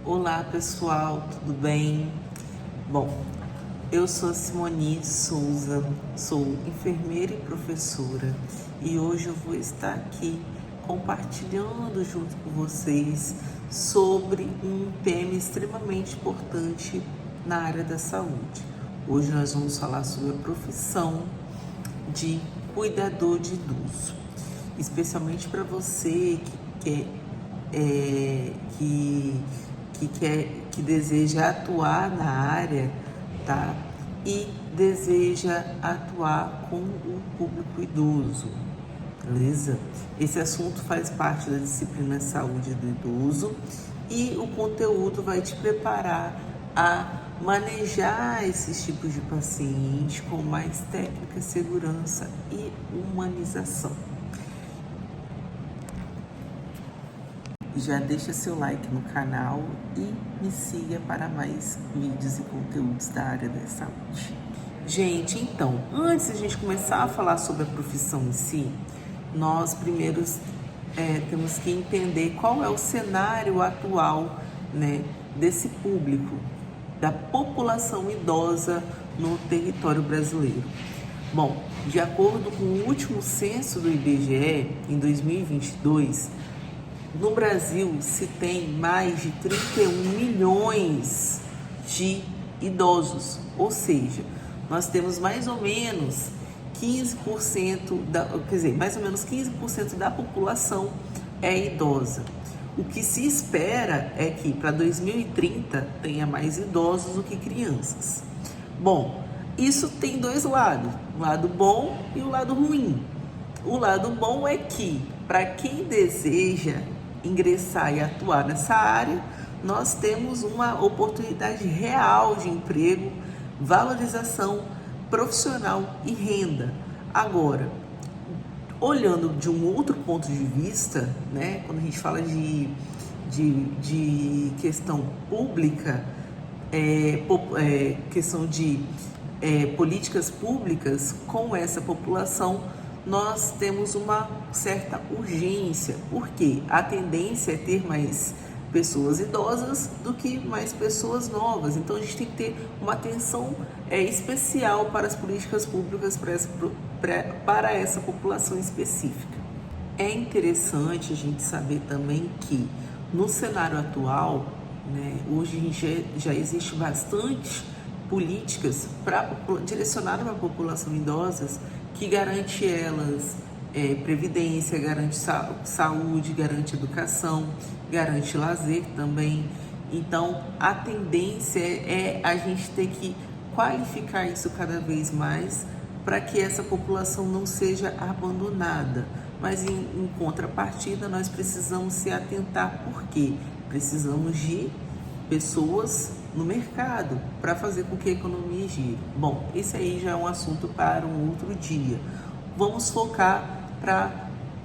Olá pessoal, tudo bem? Bom, eu sou a Simoni Souza, sou enfermeira e professora e hoje eu vou estar aqui compartilhando junto com vocês sobre um tema extremamente importante na área da saúde. Hoje nós vamos falar sobre a profissão de cuidador de idoso, especialmente para você que deseja atuar na área, tá? E deseja atuar com o público idoso, beleza? Esse assunto faz parte da disciplina Saúde do Idoso e o conteúdo vai te preparar a manejar esses tipos de pacientes com mais técnica, segurança e humanização. Já deixa seu like no canal e me siga para mais vídeos e conteúdos da área da saúde. Gente, então, antes de a gente começar a falar sobre a profissão em si, nós primeiro temos que entender qual é o cenário atual, né, desse público, da população idosa no território brasileiro. Bom, de acordo com o último censo do IBGE, em 2022, no Brasil se tem mais de 31 milhões de idosos, ou seja, nós temos mais ou menos 15% da população é idosa. O que se espera é que para 2030 tenha mais idosos do que crianças. Bom, isso tem dois lados, o lado bom e o lado ruim. O lado bom é que, para quem deseja ingressar e atuar nessa área, nós temos uma oportunidade real de emprego, valorização profissional e renda. Agora, olhando de um outro ponto de vista, né, quando a gente fala de questão pública, questão de políticas públicas com essa população, nós temos uma certa urgência, porque a tendência é ter mais pessoas idosas do que mais pessoas novas. Então a gente tem que ter uma atenção especial para as políticas públicas para essa população específica. É interessante a gente saber também que no cenário atual, né, hoje já existe bastante políticas direcionadas para a população idosa que garante elas previdência, garante saúde, garante educação, garante lazer também. Então, a tendência é a gente ter que qualificar isso cada vez mais para que essa população não seja abandonada. Mas, em contrapartida, nós precisamos se atentar, porque precisamos de pessoas no mercado para fazer com que a economia gire. Bom, esse aí já é um assunto para um outro dia. Vamos focar para a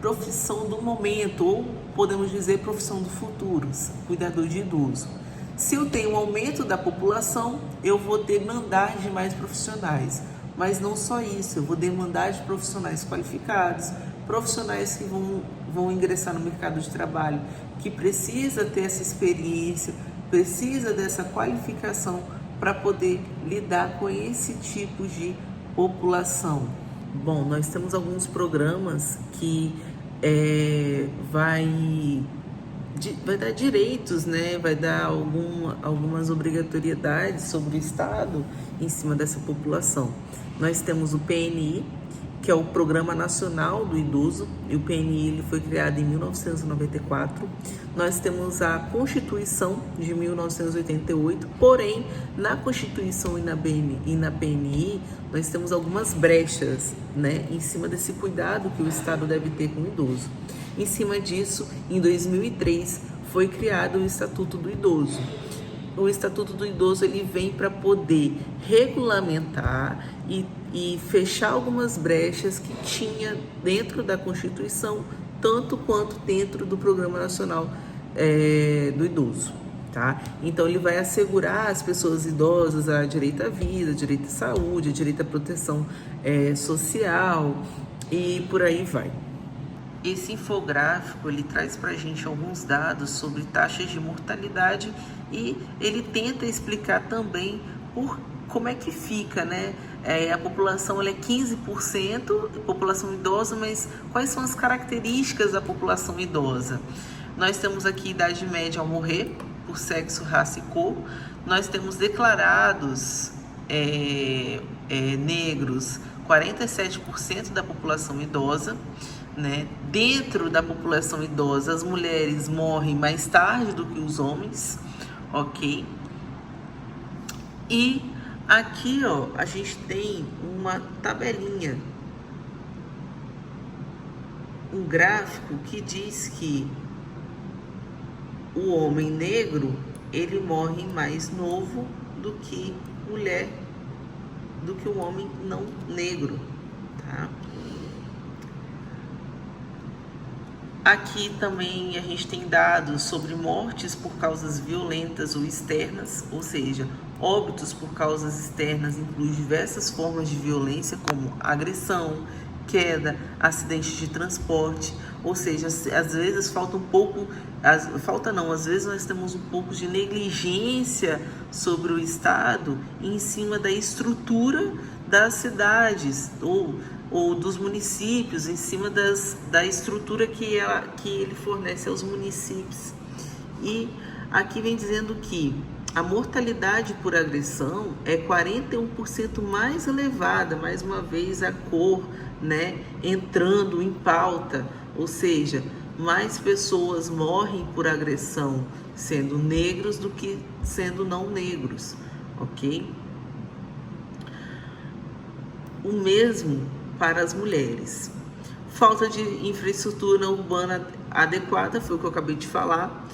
profissão do momento, ou podemos dizer profissão do futuro, cuidador de idoso. Se eu tenho um aumento da população, eu vou demandar de mais profissionais. Mas não só isso, eu vou demandar de profissionais qualificados, profissionais que vão ingressar no mercado de trabalho, que precisa ter essa experiência, precisa dessa qualificação para poder lidar com esse tipo de população. Bom, nós temos alguns programas que vai dar direitos, né? Vai dar algumas obrigatoriedades sobre o Estado em cima dessa população. Nós temos o PNI, que é o Programa Nacional do Idoso, e o PNI ele foi criado em 1994. Nós temos a Constituição de 1988, porém, na Constituição e na PNI, nós temos algumas brechas, né, em cima desse cuidado que o Estado deve ter com o idoso. Em cima disso, em 2003, foi criado o Estatuto do Idoso. O Estatuto do Idoso ele vem para poder regulamentar e fechar algumas brechas que tinha dentro da Constituição, tanto quanto dentro do Programa Nacional do Idoso, tá? Então ele vai assegurar às pessoas idosas a direito à vida, direito à saúde, direito à proteção social e por aí vai. esse infográfico ele traz para a gente alguns dados sobre taxas de mortalidade e ele tenta explicar também como é que fica, né? A população ela é 15% população idosa, mas quais são as características da população idosa? Nós temos aqui idade média ao morrer, por sexo, raça e cor. Nós temos declarados negros 47% da população idosa, né? Dentro da população idosa, as mulheres morrem mais tarde do que os homens, ok? E aqui, ó, a gente tem uma tabelinha, um gráfico que diz que o homem negro, ele morre mais novo do que o homem não negro, tá? Aqui também a gente tem dados sobre mortes por causas violentas ou externas, ou seja, óbitos por causas externas incluem diversas formas de violência, como agressão, queda, acidente de transporte, ou seja, às vezes falta um pouco, às vezes nós temos um pouco de negligência sobre o Estado em cima da estrutura das cidades ou dos municípios, em cima da estrutura que ele fornece aos municípios. E aqui vem dizendo que a mortalidade por agressão é 41% mais elevada, mais uma vez a cor, né, entrando em pauta, ou seja, mais pessoas morrem por agressão sendo negros do que sendo não negros, ok? O mesmo para as mulheres. Falta de infraestrutura urbana adequada, foi o que eu acabei de falar.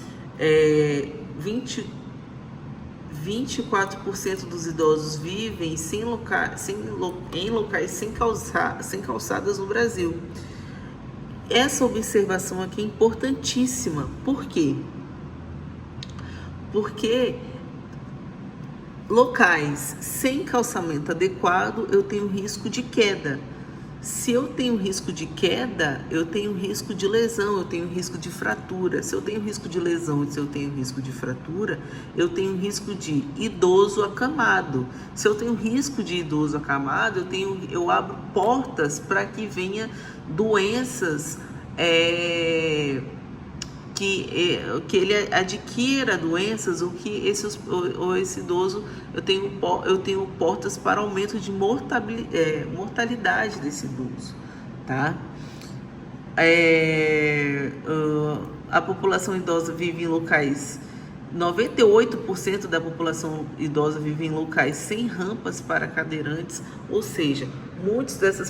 24% dos idosos vivem em locais sem calçadas no Brasil. Essa observação aqui é importantíssima. Por quê? Porque locais sem calçamento adequado, eu tenho risco de queda. Se eu tenho risco de queda, eu tenho risco de lesão, eu tenho risco de fratura. Se eu tenho risco de lesão e se eu tenho risco de fratura, eu tenho risco de idoso acamado. Se eu tenho risco de idoso acamado, eu abro portas para que venha doenças, que ele adquira doenças ou que esse idoso, eu tenho portas para aumento de mortalidade desse idoso, tá? A população idosa vive em locais, 98% da população idosa vive em locais sem rampas para cadeirantes, ou seja, muitas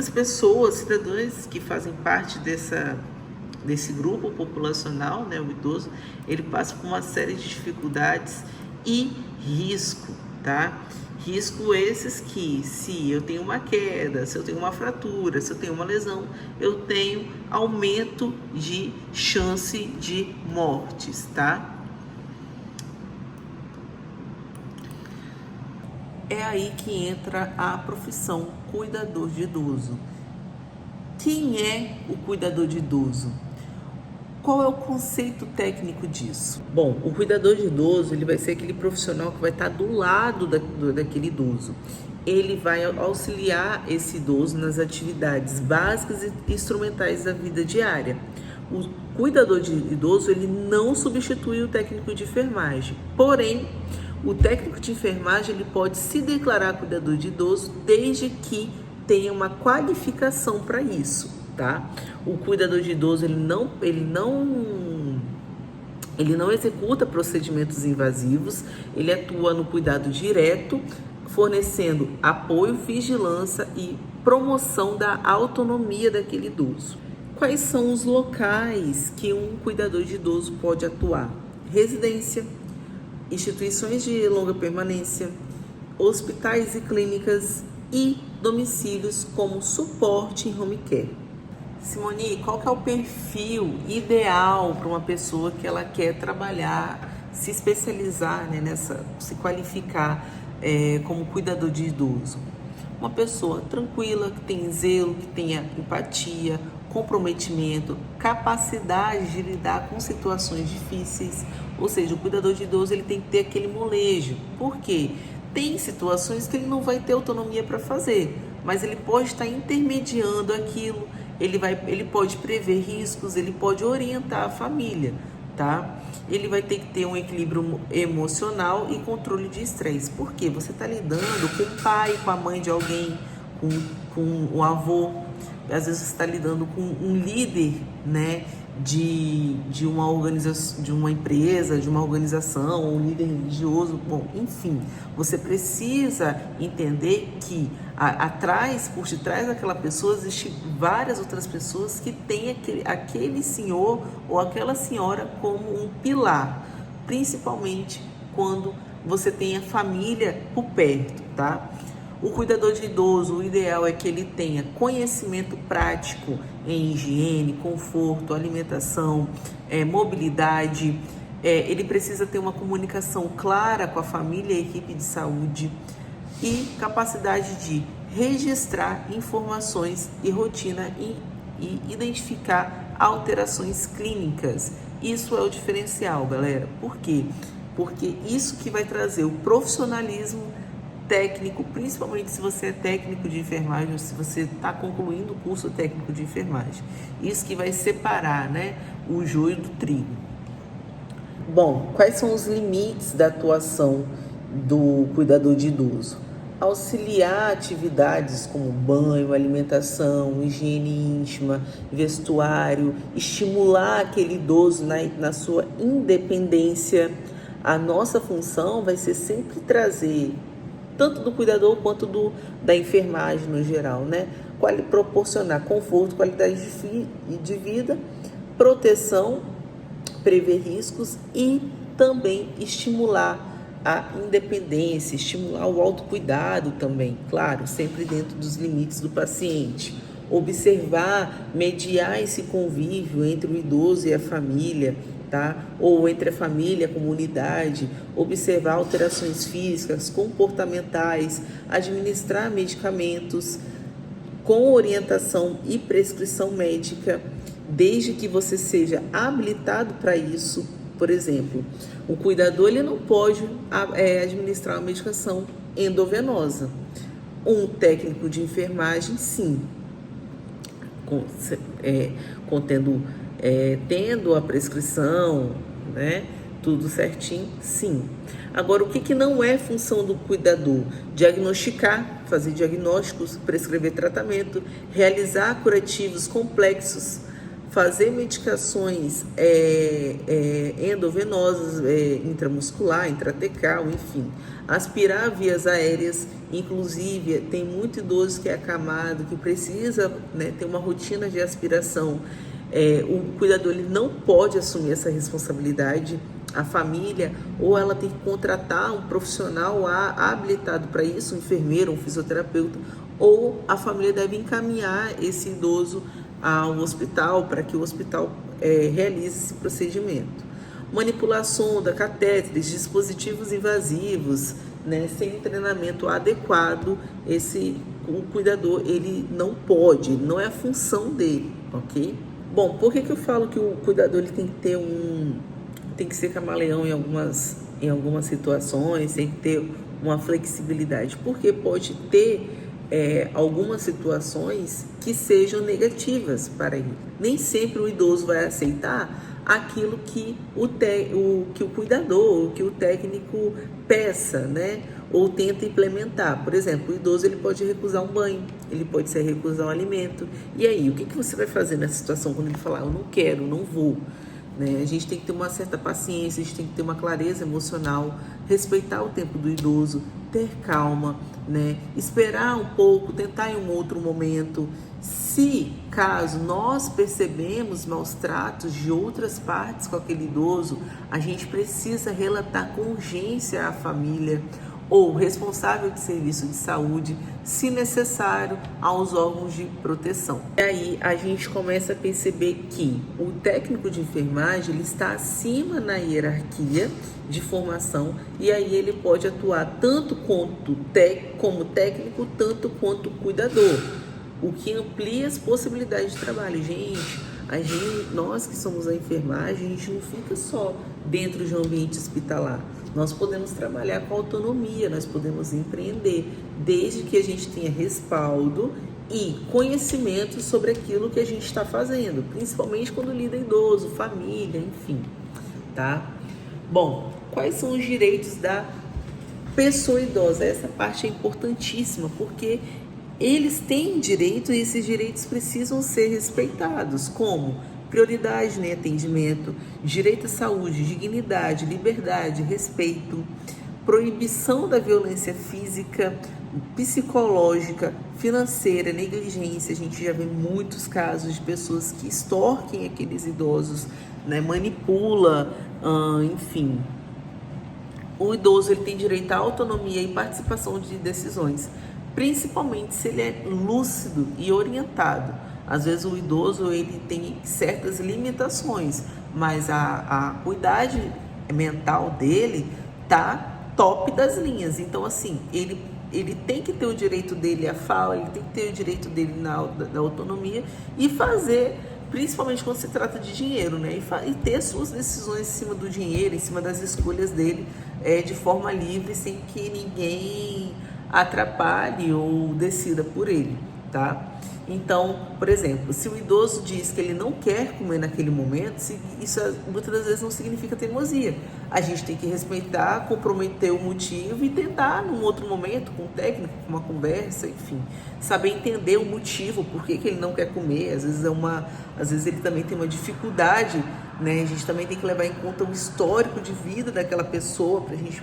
pessoas, cidadãos que fazem parte desse grupo populacional, né, o idoso, ele passa por uma série de dificuldades e risco, tá? Risco esses que, se eu tenho uma queda, se eu tenho uma fratura, se eu tenho uma lesão, eu tenho aumento de chance de mortes, tá? É aí que entra a profissão cuidador de idoso. Quem é o cuidador de idoso? Qual é o conceito técnico disso? Bom, o cuidador de idoso, ele vai ser aquele profissional que vai estar do lado daquele idoso. Ele vai auxiliar esse idoso nas atividades básicas e instrumentais da vida diária. O cuidador de idoso, ele não substitui o técnico de enfermagem. Porém, o técnico de enfermagem, ele pode se declarar cuidador de idoso desde que tenha uma qualificação para isso, tá? O cuidador de idoso, ele não executa procedimentos invasivos, ele atua no cuidado direto, fornecendo apoio, vigilância e promoção da autonomia daquele idoso. Quais são os locais que um cuidador de idoso pode atuar? Residência, instituições de longa permanência, hospitais e clínicas e domicílios como suporte em home care. Simone, qual que é o perfil ideal para uma pessoa que ela quer trabalhar, se especializar, né, se qualificar como cuidador de idoso? uma pessoa tranquila, que tenha zelo, que tenha empatia, comprometimento, capacidade de lidar com situações difíceis. Ou seja, o cuidador de idoso ele tem que ter aquele molejo. Por quê? Tem situações que ele não vai ter autonomia para fazer, mas ele pode estar intermediando aquilo, ele pode prever riscos, ele pode orientar a família, tá? Ele vai ter que ter um equilíbrio emocional e controle de estresse. Por quê? Você está lidando com o pai, com a mãe de alguém, com o avô. Às vezes você está lidando com um líder, né, de uma organização, de uma empresa, de uma organização, um líder religioso. Bom, enfim, você precisa entender que por detrás daquela pessoa, existem várias outras pessoas que têm aquele senhor ou aquela senhora como um pilar, principalmente quando você tem a família por perto, tá? O cuidador de idoso, o ideal é que ele tenha conhecimento prático em higiene, conforto, alimentação, mobilidade. Ele precisa ter uma comunicação clara com a família e a equipe de saúde e capacidade de registrar informações e rotina e identificar alterações clínicas. Isso é o diferencial, galera. Por quê? Porque isso que vai trazer o profissionalismo técnico, principalmente se você é técnico de enfermagem ou se você está concluindo o curso técnico de enfermagem. Isso que vai separar, né, o joio do trigo. Bom, quais são os limites da atuação do cuidador de idoso? Auxiliar atividades como banho, alimentação, higiene íntima, vestuário, estimular aquele idoso na sua independência. A nossa função vai ser sempre trazer, tanto do cuidador quanto da enfermagem no geral, né? Proporcionar conforto, qualidade de vida, proteção, prever riscos e também estimular a independência, estimular o autocuidado também, claro, sempre dentro dos limites do paciente. Observar, mediar esse convívio entre o idoso e a família, tá? Ou entre a família e a comunidade, observar alterações físicas, comportamentais, administrar medicamentos com orientação e prescrição médica, desde que você seja habilitado para isso. Por exemplo, o cuidador ele não pode administrar uma medicação endovenosa. Um técnico de enfermagem, sim, tendo a prescrição, né, tudo certinho, sim. Agora, o que não é função do cuidador? Diagnosticar, fazer diagnósticos, prescrever tratamento, realizar curativos complexos, fazer medicações endovenosas, intramuscular, intratecal, enfim. Aspirar vias aéreas, inclusive tem muito idoso que é acamado, que precisa, né, ter uma rotina de aspiração. O cuidador ele não pode assumir essa responsabilidade. A família, ou ela tem que contratar um profissional habilitado para isso, um enfermeiro, um fisioterapeuta, ou a família deve encaminhar esse idoso ao hospital para que o hospital realize esse procedimento. Manipulação da catéteres, dispositivos invasivos, né, sem treinamento adequado, o cuidador ele não pode, não é a função dele, ok? Bom, por que eu falo que o cuidador ele tem que ser camaleão em algumas situações, tem que ter uma flexibilidade? Porque pode ter algumas situações que sejam negativas para ele. Nem sempre o idoso vai aceitar aquilo que o cuidador, que o técnico peça, né? Ou tenta implementar. Por exemplo, o idoso ele pode recusar um banho, ele pode recusar um alimento. E aí, o que você vai fazer nessa situação quando ele falar, eu não quero, não vou? Né? A gente tem que ter uma certa paciência, a gente tem que ter uma clareza emocional, respeitar o tempo do idoso, ter calma, né? Esperar um pouco, tentar em um outro momento. Se caso nós percebemos maus tratos de outras partes com aquele idoso, a gente precisa relatar com urgência à família ou responsável de serviço de saúde, se necessário, aos órgãos de proteção. E aí a gente começa a perceber que o técnico de enfermagem ele está acima na hierarquia de formação, e aí ele pode atuar tanto como técnico, tanto quanto cuidador, o que amplia as possibilidades de trabalho. Nós que somos a enfermagem, a gente não fica só dentro de um ambiente hospitalar. Nós podemos trabalhar com autonomia, nós podemos empreender, desde que a gente tenha respaldo e conhecimento sobre aquilo que a gente está fazendo, principalmente quando lida idoso, família, enfim, tá? Bom, quais são os direitos da pessoa idosa? Essa parte é importantíssima, porque eles têm direito e esses direitos precisam ser respeitados, como prioridade em atendimento, direito à saúde, dignidade, liberdade, respeito, proibição da violência física, psicológica, financeira, negligência. A gente já vê muitos casos de pessoas que extorquem aqueles idosos, né, manipula, enfim. O idoso ele tem direito à autonomia e participação de decisões, principalmente se ele é lúcido e orientado. Às vezes o idoso ele tem certas limitações, mas a cuidade mental dele tá top das linhas. Então assim, ele tem que ter o direito dele à fala, ele tem que ter o direito dele na autonomia e fazer, principalmente quando se trata de dinheiro, né? E ter suas decisões em cima do dinheiro, em cima das escolhas dele, de forma livre, sem que ninguém atrapalhe ou decida por ele, tá? Então, por exemplo, se o idoso diz que ele não quer comer naquele momento, isso muitas das vezes não significa teimosia. A gente tem que respeitar, comprometer o motivo e tentar, num outro momento, com um técnico, com uma conversa, enfim, saber entender o motivo, por que ele não quer comer. Às vezes ele também tem uma dificuldade, né? A gente também tem que levar em conta o histórico de vida daquela pessoa, para a gente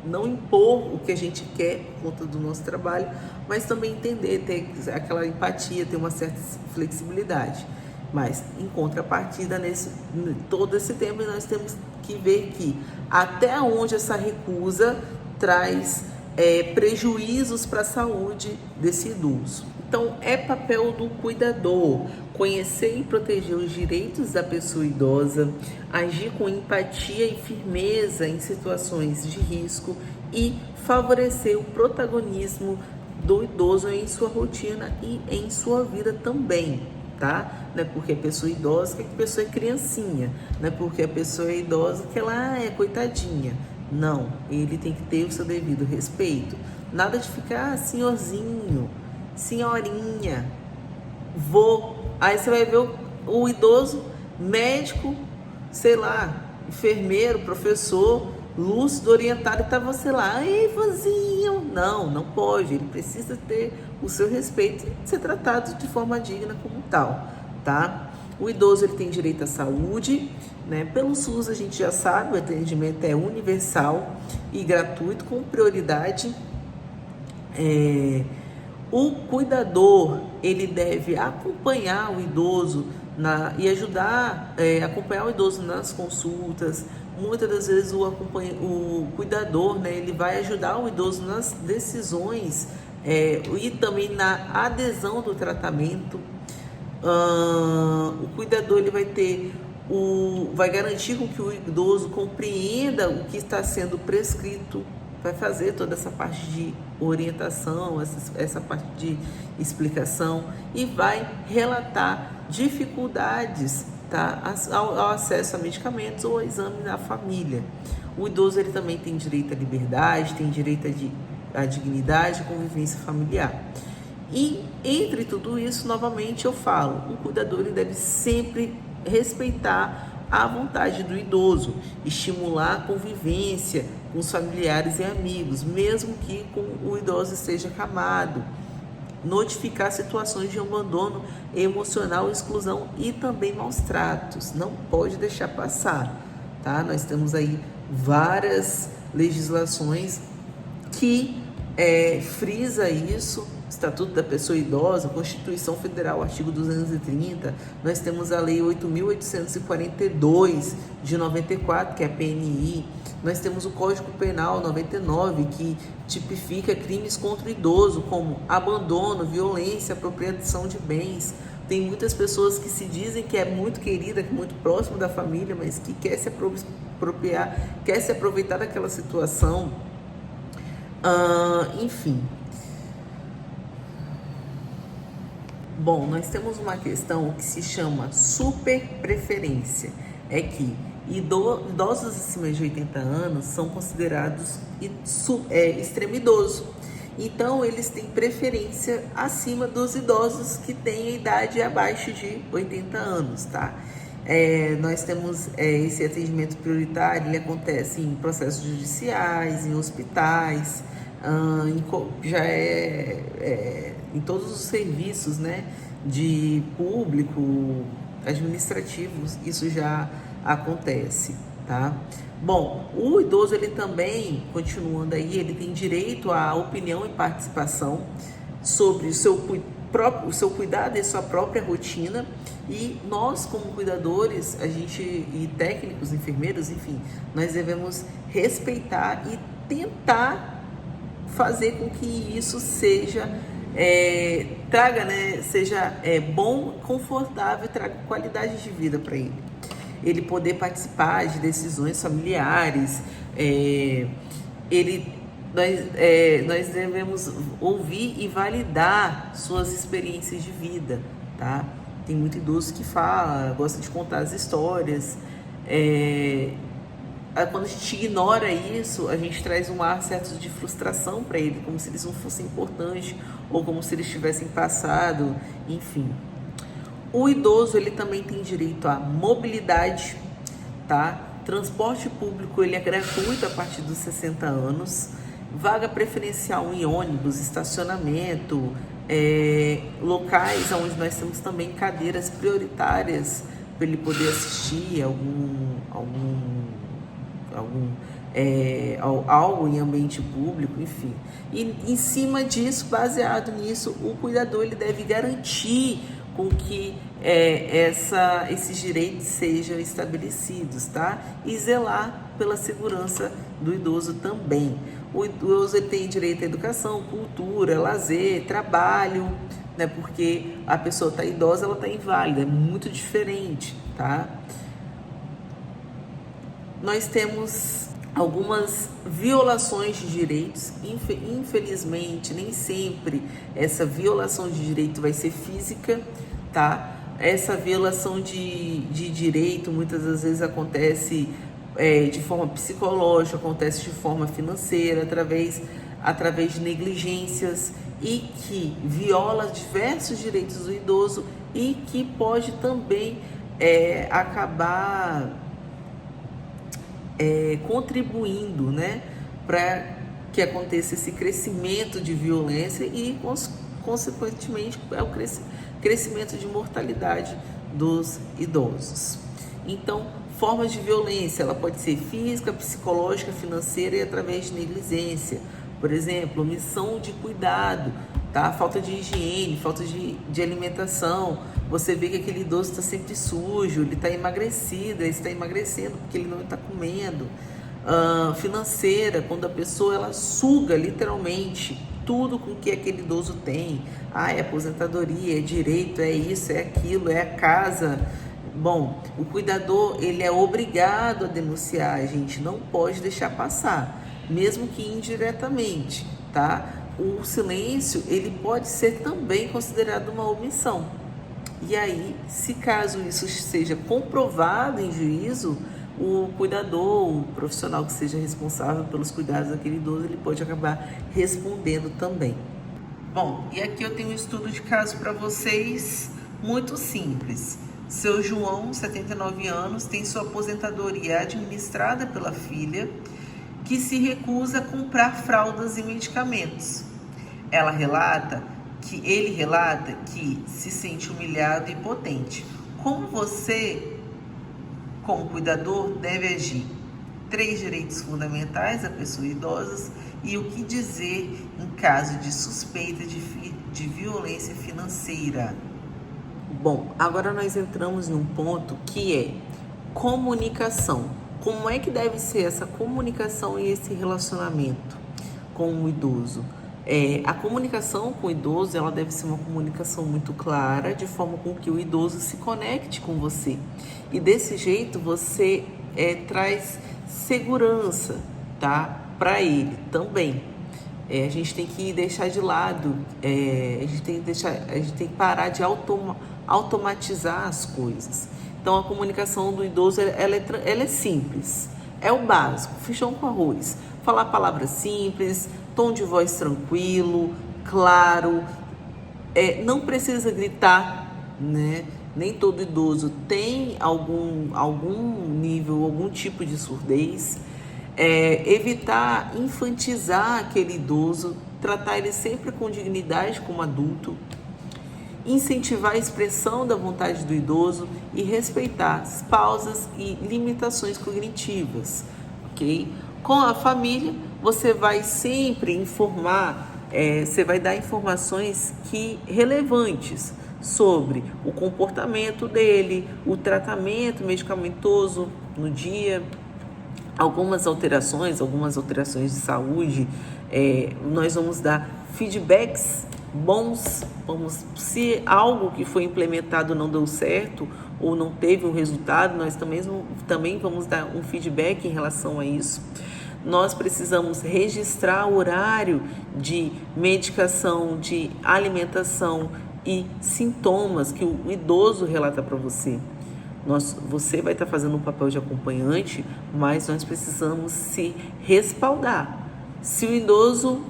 não impor o que a gente quer por conta do nosso trabalho, mas também entender, ter aquela empatia, ter uma certa flexibilidade. Mas, em contrapartida, todo esse tempo, nós temos que ver que até onde essa recusa traz prejuízos para a saúde desse idoso. Então, é papel do cuidador conhecer e proteger os direitos da pessoa idosa, agir com empatia e firmeza em situações de risco e favorecer o protagonismo do idoso em sua rotina e em sua vida também, tá? Não é porque a pessoa é idosa que a pessoa é criancinha, não é porque a pessoa é idosa que ela é coitadinha. Não, ele tem que ter o seu devido respeito. Nada de ficar senhorzinho, senhorinha, vô. Aí você vai ver o idoso, médico, sei lá, enfermeiro, professor, lúcido, orientado, e tá você lá, ei, vozinho. Não pode, ele precisa ter o seu respeito e ser tratado de forma digna como tal, tá? O idoso ele tem direito à saúde, né? Pelo SUS a gente já sabe, o atendimento é universal e gratuito, com prioridade. O cuidador, ele deve acompanhar o idoso e ajudar, acompanhar o idoso nas consultas. Muitas das vezes o cuidador, né, ele vai ajudar o idoso nas decisões e também na adesão do tratamento. O cuidador ele vai garantir com que o idoso compreenda o que está sendo prescrito, vai fazer toda essa parte de orientação, essa parte de explicação e vai relatar dificuldades, tá, ao acesso a medicamentos ou ao exame da família. O idoso ele também tem direito à liberdade, tem direito à dignidade e convivência familiar. E entre tudo isso, novamente eu falo, o cuidador ele deve sempre respeitar a vontade do idoso, estimular a convivência com os familiares e amigos, mesmo que o idoso esteja acamado, notificar situações de abandono emocional, exclusão e também maus tratos. Não pode deixar passar, tá? Nós temos aí várias legislações que frisa isso, Estatuto da Pessoa Idosa, Constituição Federal, artigo 230, nós temos a Lei 8.842 de 94, que é a PNI, nós temos o Código Penal 99, que tipifica crimes contra o idoso, como abandono, violência, apropriação de bens. Tem muitas pessoas que se dizem que é muito querida, que é muito próximo da família, mas que quer se apropriar, quer se aproveitar daquela situação. Enfim. Bom, nós temos uma questão que se chama superpreferência. É que idosos acima de 80 anos são considerados extremo idoso. Então, eles têm preferência acima dos idosos que têm a idade abaixo de 80 anos, tá? Nós temos esse atendimento prioritário, ele acontece em processos judiciais, em hospitais, em todos os serviços, né, de público, administrativos, isso já acontece, tá? Bom, o idoso, ele também, continuando aí, ele tem direito à opinião e participação sobre o seu cuidado e sua própria rotina, e nós, como cuidadores, e técnicos, enfermeiros, enfim, nós devemos respeitar e tentar fazer com que isso seja seja bom, confortável, traga qualidade de vida para ele. Ele poder participar de decisões familiares, nós devemos ouvir e validar suas experiências de vida, tá? Tem muito idoso que fala, gosta de contar as histórias. Quando a gente ignora isso, a gente traz um ar certo de frustração para ele, como se eles não fossem importantes ou como se eles tivessem passado, enfim. O idoso, ele também tem direito à mobilidade, tá? Transporte público, ele é gratuito a partir dos 60 anos, vaga preferencial em ônibus, estacionamento, locais onde nós temos também cadeiras prioritárias para ele poder assistir algo em ambiente público, enfim. E em cima disso, baseado nisso, o cuidador, ele deve garantir com que esses direitos sejam estabelecidos, tá? E zelar pela segurança do idoso também. O idoso, ele tem direito à educação, cultura, lazer, trabalho, né? Porque a pessoa está idosa, ela está inválida, é muito diferente, tá? Nós temos algumas violações de direitos. Infelizmente, nem sempre essa violação de direito vai ser física, tá? Essa violação de direito muitas das vezes acontece de forma psicológica, acontece de forma financeira, através de negligências, e que viola diversos direitos do idoso e que pode também acabar contribuindo, né, para que aconteça esse crescimento de violência e, consequentemente, o crescimento de mortalidade dos idosos. Então, formas de violência, ela pode ser física, psicológica, financeira e através de negligência. Por exemplo, omissão de cuidado, tá? Falta de higiene, falta de alimentação. Você vê que aquele idoso está sempre sujo, ele está emagrecido, ele está emagrecendo porque ele não está comendo. Financeira, quando a pessoa ela suga literalmente tudo com que aquele idoso tem. É aposentadoria, é direito, é isso, é aquilo, é a casa. Bom, o cuidador, ele é obrigado a denunciar, a gente não pode deixar passar, mesmo que indiretamente, tá? O silêncio, ele pode ser também considerado uma omissão. E aí, se caso isso seja comprovado em juízo, o cuidador, o profissional que seja responsável pelos cuidados daquele idoso, ele pode acabar respondendo também. Bom, e aqui eu tenho um estudo de caso para vocês, muito simples. Seu João, 79 anos, tem sua aposentadoria administrada pela filha, que se recusa a comprar fraldas e medicamentos. Ele relata que se sente humilhado e impotente. Como você, como cuidador, deve agir? 3 direitos fundamentais a pessoas idosas e o que dizer em caso de suspeita de violência financeira. Bom, agora nós entramos em um ponto que é comunicação. Como é que deve ser essa comunicação e esse relacionamento com o idoso? A comunicação com o idoso, ela deve ser uma comunicação muito clara, de forma com que o idoso se conecte com você. E desse jeito você traz segurança, tá, para ele também. A gente tem que deixar de lado, a gente tem que parar de automatizar as coisas. Então a comunicação do idoso ela é simples, é o básico, feijão com arroz, falar palavras simples, tom de voz tranquilo, claro, não precisa gritar, né? Nem todo idoso tem algum nível, algum tipo de surdez. Evitar infantizar aquele idoso, tratar ele sempre com dignidade como adulto, incentivar a expressão da vontade do idoso e respeitar as pausas e limitações cognitivas, ok? Com a família, você vai sempre informar, você vai dar informações relevantes sobre o comportamento dele, o tratamento medicamentoso no dia, algumas alterações de saúde, nós vamos dar feedbacks bons, se algo que foi implementado não deu certo ou não teve um resultado, nós também vamos dar um feedback em relação a isso. Nós precisamos registrar o horário de medicação, de alimentação e sintomas que o idoso relata para você. Você vai estar fazendo um papel de acompanhante, mas nós precisamos se respaldar. Se o idoso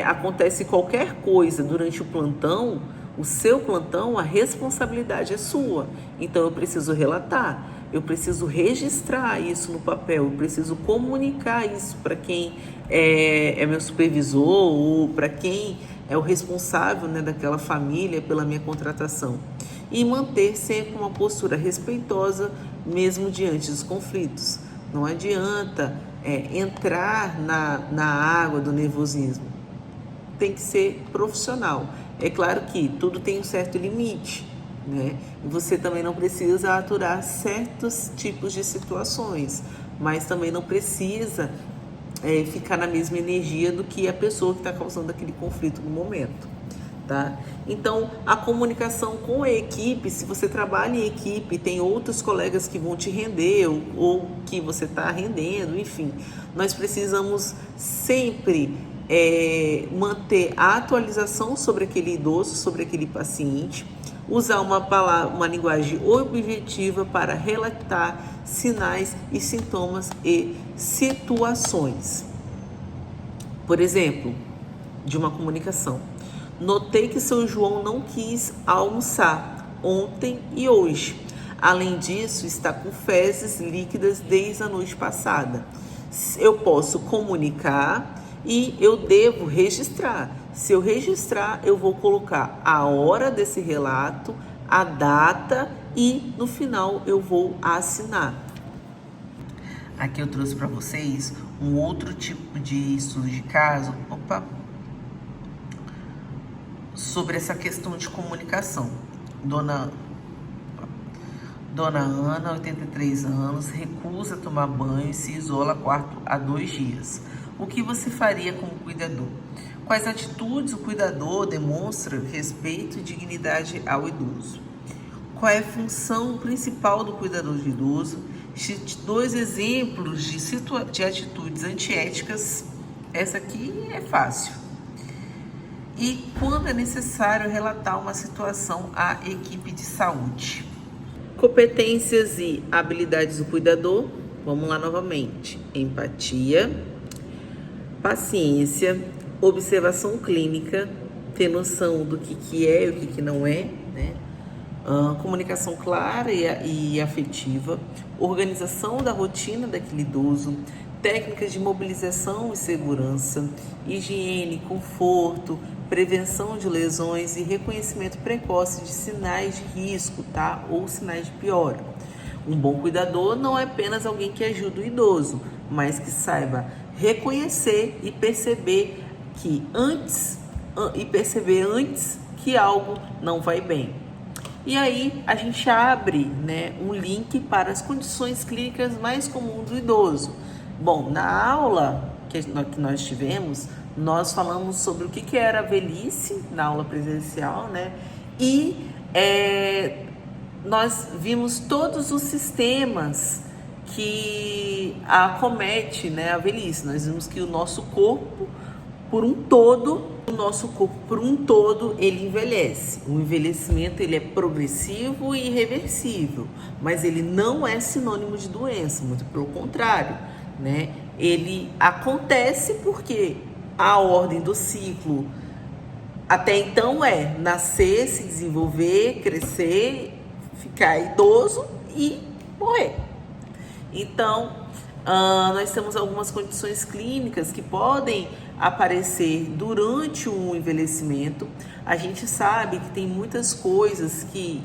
acontece qualquer coisa durante o plantão, o seu plantão, a responsabilidade é sua. Então eu preciso relatar, eu preciso registrar isso no papel, eu preciso comunicar isso para quem é meu supervisor ou para quem é o responsável, né, daquela família pela minha contratação. E manter sempre uma postura respeitosa, mesmo diante dos conflitos. Não adianta entrar na água do nervosismo. Tem que ser profissional. É claro que tudo tem um certo limite, né? E você também não precisa aturar certos tipos de situações, mas também não precisa ficar na mesma energia do que a pessoa que está causando aquele conflito no momento. Tá? Então, a comunicação com a equipe, se você trabalha em equipe, tem outros colegas que vão te render ou que você está rendendo, enfim, nós precisamos sempre manter a atualização sobre aquele idoso, sobre aquele paciente, usar uma linguagem objetiva para relatar sinais e sintomas e situações. Por exemplo, de uma comunicação. Notei que seu João não quis almoçar ontem e hoje. Além disso, está com fezes líquidas desde a noite passada. Eu posso comunicar e eu devo registrar. Se eu registrar, eu vou colocar a hora desse relato, a data e no final eu vou assinar. Aqui eu trouxe para vocês um outro tipo de estudo de caso. Sobre essa questão de comunicação. Dona Ana, 83 anos, recusa tomar banho e se isola quarto há 2 dias. O que você faria como cuidador? Quais atitudes o cuidador demonstra respeito e dignidade ao idoso? Qual é a função principal do cuidador de idoso? 2 exemplos de atitudes antiéticas. Essa aqui é fácil. E quando é necessário relatar uma situação à equipe de saúde. Competências e habilidades do cuidador. Vamos lá novamente. Empatia, paciência, observação clínica, ter noção do que é e o que não é, né? Comunicação clara e afetiva, organização da rotina daquele idoso, técnicas de mobilização e segurança, higiene, conforto, prevenção de lesões e reconhecimento precoce de sinais de risco, tá? Ou sinais de piora. Um bom cuidador não é apenas alguém que ajuda o idoso, mas que saiba reconhecer e perceber que antes e perceber antes que algo não vai bem. E aí a gente abre, né, um link para as condições clínicas mais comuns do idoso. Bom, na aula que nós tivemos, nós falamos sobre o que era a velhice na aula presencial, né? E nós vimos todos os sistemas que acomete, né, a velhice. Nós vimos que o nosso corpo por um todo, ele envelhece. O envelhecimento ele é progressivo e irreversível, mas ele não é sinônimo de doença, muito pelo contrário, né? Ele acontece porque a ordem do ciclo até então é nascer, se desenvolver, crescer, ficar idoso e morrer. Então, nós temos algumas condições clínicas que podem aparecer durante o envelhecimento. A gente sabe que tem muitas coisas que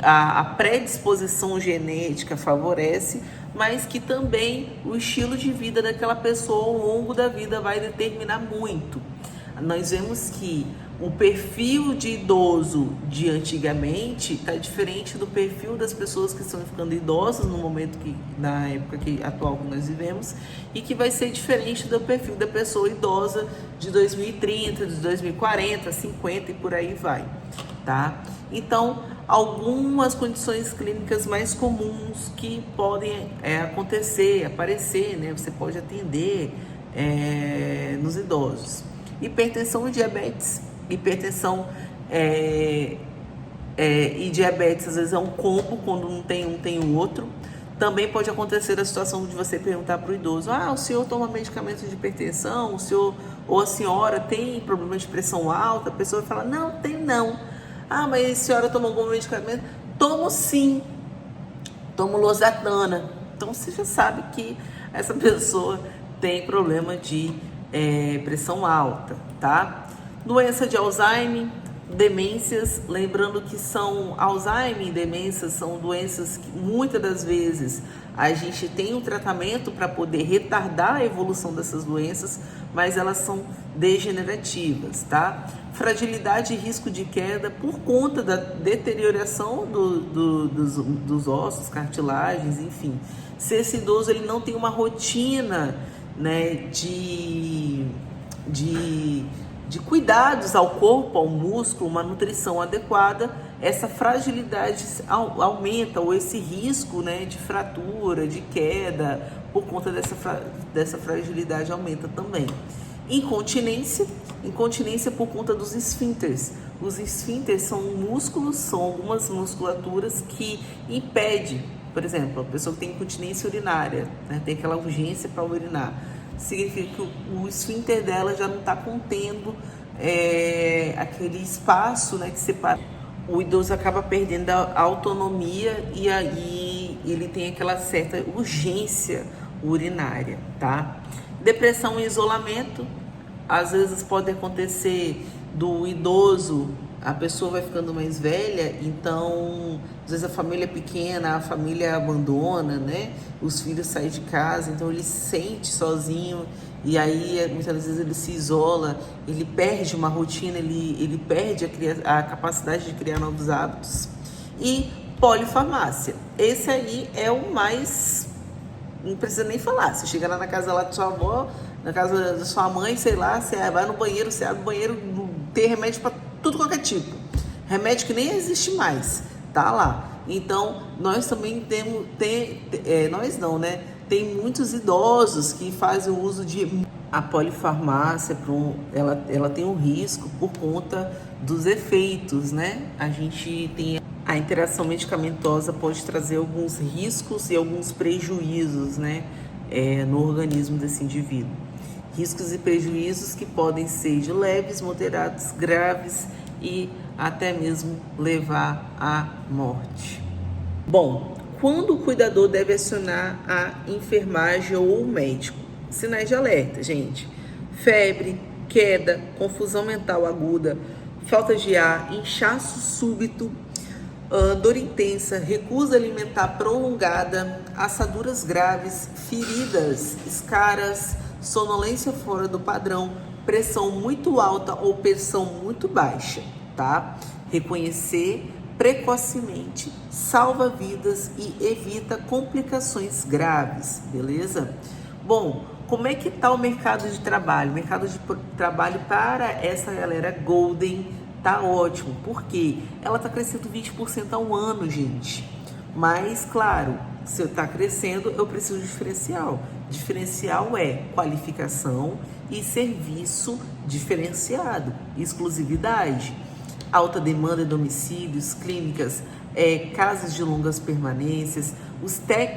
a predisposição genética favorece, mas que também o estilo de vida daquela pessoa ao longo da vida vai determinar muito. Nós vemos que o perfil de idoso de antigamente está diferente do perfil das pessoas que estão ficando idosas na época atual que nós vivemos, e que vai ser diferente do perfil da pessoa idosa de 2030, de 2040, 50 e por aí vai, tá? Então, algumas condições clínicas mais comuns que podem aparecer, né? Você pode atender nos idosos. Hipertensão e diabetes. Hipertensão e diabetes às vezes é um combo, quando um tem o outro. Também pode acontecer a situação de você perguntar para o idoso: o senhor toma medicamento de hipertensão? O senhor ou a senhora tem problema de pressão alta? A pessoa fala: não, tem não. Mas a senhora toma algum medicamento? Tomo sim, tomo losartana. Então você já sabe que essa pessoa tem problema de pressão alta, tá? Doença de Alzheimer, demências, lembrando que Alzheimer e demências são doenças que muitas das vezes a gente tem um tratamento para poder retardar a evolução dessas doenças, mas elas são degenerativas, tá? Fragilidade e risco de queda por conta da deterioração dos ossos, cartilagens, enfim. Se esse idoso ele não tem uma rotina, né, de cuidados ao corpo, ao músculo, uma nutrição adequada, essa fragilidade aumenta, ou esse risco, né, de fratura, de queda, por conta dessa fragilidade aumenta também. Incontinência por conta dos esfínteres. Os esfínteres são músculos, são algumas musculaturas que impedem, por exemplo, a pessoa que tem incontinência urinária, né, tem aquela urgência para urinar, significa que o esfíncter dela já não está contendo aquele espaço, né, que separa. O idoso acaba perdendo a autonomia e aí ele tem aquela certa urgência urinária, tá? Depressão e isolamento, às vezes pode acontecer do idoso, a pessoa vai ficando mais velha, então às vezes a família é pequena, a família abandona, né? Os filhos saem de casa, então ele se sente sozinho e aí muitas vezes ele se isola, ele perde uma rotina, ele perde a capacidade de criar novos hábitos. E polifarmácia, esse aí é o mais, não precisa nem falar. Você chega lá na casa lá da sua avó, na casa da sua mãe, sei lá, você vai no banheiro, você abre o banheiro, tem remédio para tudo qualquer tipo, remédio que nem existe mais, tá lá. Então nós também tem muitos idosos que fazem o uso de a polifarmácia. Ela tem um risco por conta dos efeitos, né? A gente tem a interação medicamentosa, pode trazer alguns riscos e alguns prejuízos, né, no organismo desse indivíduo. Riscos e prejuízos que podem ser de leves, moderados, graves e até mesmo levar à morte. Bom, quando o cuidador deve acionar a enfermagem ou o médico? Sinais de alerta, gente: febre, queda, confusão mental aguda, falta de ar, inchaço súbito, dor intensa, recusa alimentar prolongada, assaduras graves, feridas, escaras, sonolência fora do padrão, pressão muito alta ou pressão muito baixa, tá? Reconhecer precocemente salva vidas e evita complicações graves, beleza? Bom, como é que tá o mercado de trabalho? O mercado de trabalho para essa galera Golden tá ótimo, porque ela tá crescendo 20% ao ano, gente. Mas, claro, se eu tá crescendo, eu preciso de diferencial. Diferencial é qualificação e serviço diferenciado, exclusividade, alta demanda em domicílios, clínicas, casas de longas permanências.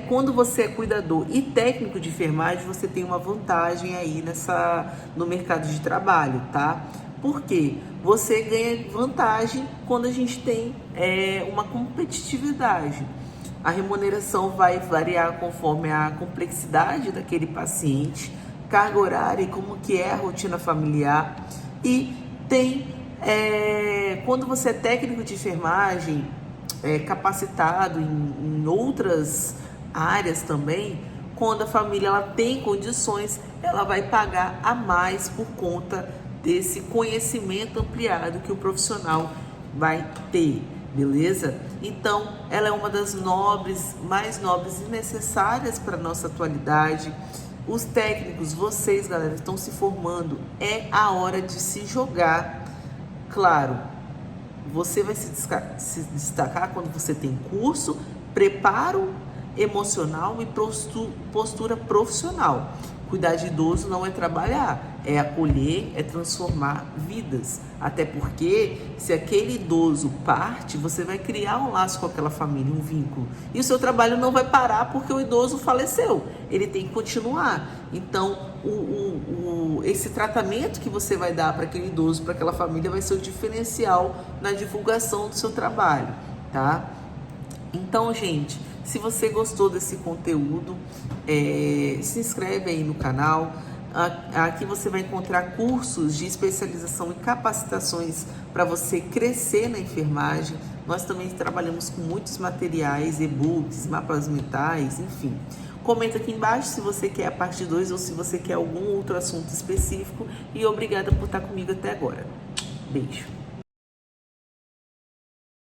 Quando você é cuidador e técnico de enfermagem, você tem uma vantagem aí no mercado de trabalho, tá? Por quê? Você ganha vantagem quando a gente tem uma competitividade. A remuneração vai variar conforme a complexidade daquele paciente, carga horária e como que é a rotina familiar. E quando você é técnico de enfermagem, capacitado em outras áreas também, quando a família ela tem condições, ela vai pagar a mais por conta desse conhecimento ampliado que o profissional vai ter, beleza? Então, ela é uma das mais nobres e necessárias para a nossa atualidade. Os técnicos, vocês, galera, estão se formando, é a hora de se jogar. Claro, você vai se destacar quando você tem curso, preparo emocional e postura profissional. Cuidar de idoso não é trabalhar, é acolher, é transformar vidas. Até porque, se aquele idoso parte, você vai criar um laço com aquela família, um vínculo. E o seu trabalho não vai parar porque o idoso faleceu. Ele tem que continuar. Então, esse tratamento que você vai dar para aquele idoso, para aquela família, vai ser o diferencial na divulgação do seu trabalho, tá? Então, gente, se você gostou desse conteúdo, se inscreve aí no canal. Aqui você vai encontrar cursos de especialização e capacitações para você crescer na enfermagem. Nós também trabalhamos com muitos materiais, e-books, mapas mentais, enfim. Comenta aqui embaixo se você quer a parte 2 ou se você quer algum outro assunto específico. E obrigada por estar comigo até agora. Beijo.